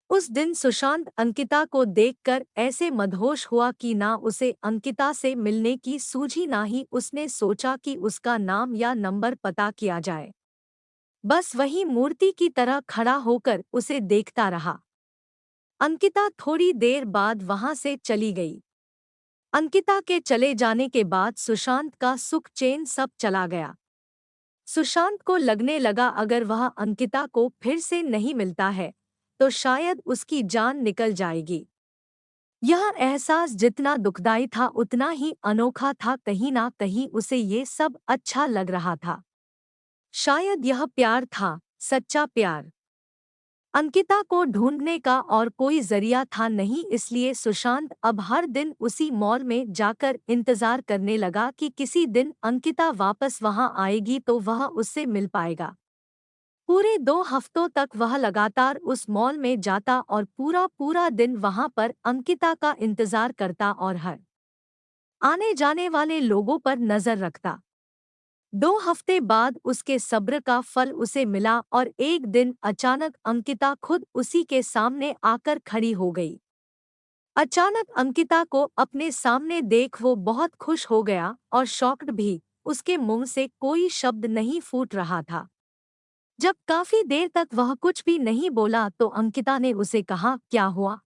उस दिन सुशांत अंकिता को देखकर ऐसे मदहोश हुआ कि ना उसे अंकिता से मिलने की सूझी ना ही उसने सोचा कि उसका नाम या नंबर पता किया जाए। बस वही मूर्ति की तरह खड़ा होकर उसे देखता रहा। अंकिता थोड़ी देर बाद वहां से चली गई। अंकिता के चले जाने के बाद सुशांत का सुख चैन सब चला गया। सुशांत को लगने लगा अगर वह अंकिता को फिर से नहीं मिलता है तो शायद उसकी जान निकल जाएगी। यह एहसास जितना दुखदाई था उतना ही अनोखा था। कहीं ना कहीं उसे ये सब अच्छा लग रहा था। शायद यह प्यार था, सच्चा प्यार। अंकिता को ढूंढने का और कोई जरिया था नहीं, इसलिए सुशांत अब हर दिन उसी मॉल में जाकर इंतजार करने लगा कि किसी दिन अंकिता वापस वहां आएगी तो वह उससे मिल पाएगा। पूरे 2 हफ्तों तक वह लगातार उस मॉल में जाता और पूरा पूरा दिन वहां पर अंकिता का इंतजार करता और हर आने जाने वाले लोगों पर नजर रखता। 2 हफ्ते बाद उसके सब्र का फल उसे मिला और एक दिन अचानक अंकिता खुद उसी के सामने आकर खड़ी हो गई। अचानक अंकिता को अपने सामने देख वो बहुत खुश हो गया और शॉक्ड भी। उसके मुंह से कोई शब्द नहीं फूट रहा था। जब काफी देर तक वह कुछ भी नहीं बोला तो अंकिता ने उसे कहा, क्या हुआ?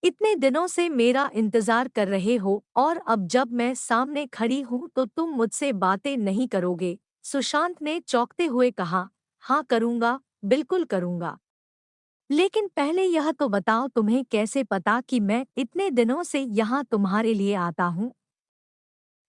इतने दिनों से मेरा इंतजार कर रहे हो और अब जब मैं सामने खड़ी हूं तो तुम मुझसे बातें नहीं करोगे? सुशांत ने चौंकते हुए कहा, हाँ करूंगा, बिल्कुल करूंगा। लेकिन पहले यह तो बताओ तुम्हें कैसे पता कि मैं इतने दिनों से यहाँ तुम्हारे लिए आता हूँ?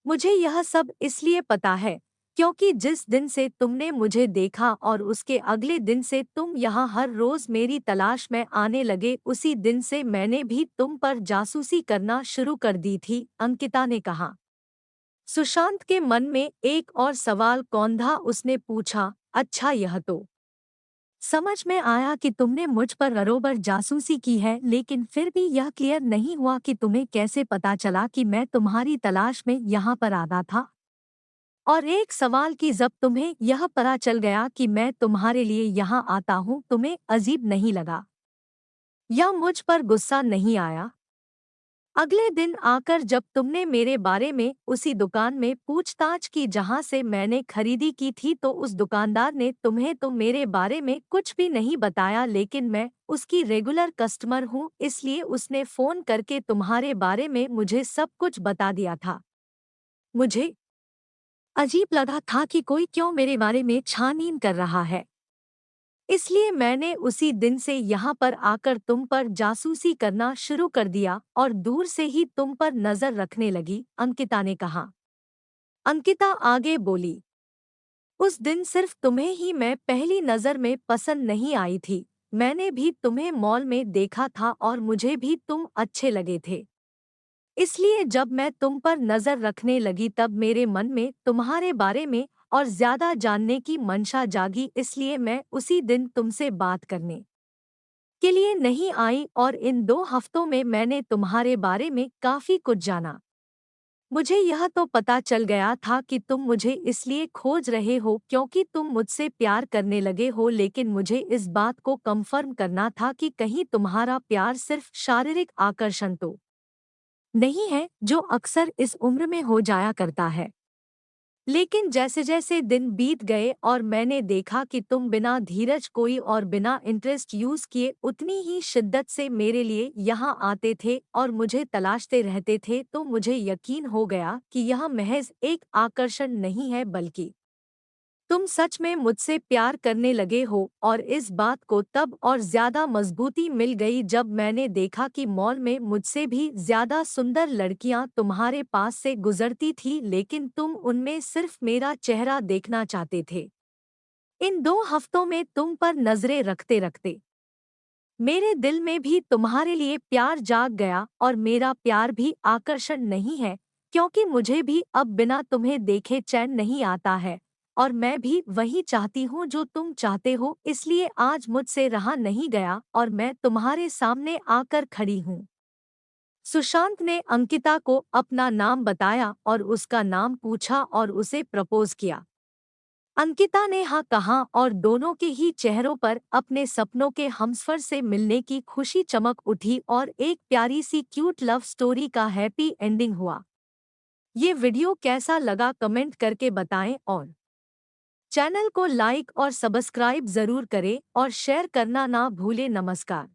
मुझे यह सब इसलिए पता है क्योंकि जिस दिन से तुमने मुझे देखा और उसके अगले दिन से तुम यहाँ हर रोज मेरी तलाश में आने लगे, उसी दिन से मैंने भी तुम पर जासूसी करना शुरू कर दी थी, अंकिता ने कहा। सुशांत के मन में एक और सवाल कौंधा। उसने पूछा, अच्छा यह तो समझ में आया कि तुमने मुझ पर बरोबर जासूसी की है, लेकिन फिर भी यह क्लियर नहीं हुआ कि तुम्हें कैसे पता चला कि मैं तुम्हारी तलाश में यहाँ पर आता था। और एक सवाल कि जब तुम्हें यह पता चल गया कि मैं तुम्हारे लिए यहाँ आता हूँ, तुम्हें अजीब नहीं लगा या मुझ पर गुस्सा नहीं आया? अगले दिन आकर जब तुमने मेरे बारे में उसी दुकान में पूछताछ की जहाँ से मैंने खरीदी की थी तो उस दुकानदार ने तुम्हें तो मेरे बारे में कुछ भी नहीं बताया, लेकिन मैं उसकी रेगुलर कस्टमर हूँ इसलिए उसने फ़ोन करके तुम्हारे बारे में मुझे सब कुछ बता दिया था। मुझे अजीब लगा था कि कोई क्यों मेरे बारे में छानबीन कर रहा है। इसलिए मैंने उसी दिन से यहाँ पर आकर तुम पर जासूसी करना शुरू कर दिया और दूर से ही तुम पर नजर रखने लगी, अंकिता ने कहा। अंकिता आगे बोली, उस दिन सिर्फ तुम्हें ही मैं पहली नजर में पसंद नहीं आई थी। मैंने भी तुम्हें मॉल में देखा था और मुझे भी तुम अच्छे लगे थे। इसलिए जब मैं तुम पर नजर रखने लगी तब मेरे मन में तुम्हारे बारे में और ज्यादा जानने की मंशा जागी, इसलिए मैं उसी दिन तुमसे बात करने के लिए नहीं आई और इन 2 हफ्तों में मैंने तुम्हारे बारे में काफी कुछ जाना। मुझे यह तो पता चल गया था कि तुम मुझे इसलिए खोज रहे हो क्योंकि तुम मुझसे प्यार करने लगे हो, लेकिन मुझे इस बात को कंफर्म करना था कि कहीं तुम्हारा प्यार सिर्फ शारीरिक आकर्षण तो नहीं है, जो अक्सर इस उम्र में हो जाया करता है। लेकिन जैसे जैसे दिन बीत गए और मैंने देखा कि तुम बिना धीरज कोई और बिना इंटरेस्ट यूज किए उतनी ही शिद्दत से मेरे लिए यहाँ आते थे और मुझे तलाशते रहते थे, तो मुझे यकीन हो गया कि यह महज एक आकर्षण नहीं है बल्कि तुम सच में मुझसे प्यार करने लगे हो। और इस बात को तब और ज्यादा मजबूती मिल गई जब मैंने देखा कि मॉल में मुझसे भी ज्यादा सुंदर लड़कियां तुम्हारे पास से गुजरती थी, लेकिन तुम उनमें सिर्फ मेरा चेहरा देखना चाहते थे। इन 2 हफ्तों में तुम पर नजरें रखते रखते मेरे दिल में भी तुम्हारे लिए प्यार जाग गया और मेरा प्यार भी आकर्षण नहीं है, क्योंकि मुझे भी अब बिना तुम्हें देखे चैन नहीं आता है और मैं भी वही चाहती हूँ जो तुम चाहते हो, इसलिए आज मुझसे रहा नहीं गया और मैं तुम्हारे सामने आकर खड़ी हूँ। सुशांत ने अंकिता को अपना नाम बताया और उसका नाम पूछा और उसे प्रपोज किया। अंकिता ने हाँ कहा और दोनों के ही चेहरों पर अपने सपनों के हमसफर से मिलने की खुशी चमक उठी और एक प्यारी सी क्यूट लव स्टोरी का हैप्पी एंडिंग हुआ। ये वीडियो कैसा लगा कमेंट करके बताएं और चैनल को लाइक और सब्सक्राइब जरूर करें और शेयर करना ना भूलें। नमस्कार।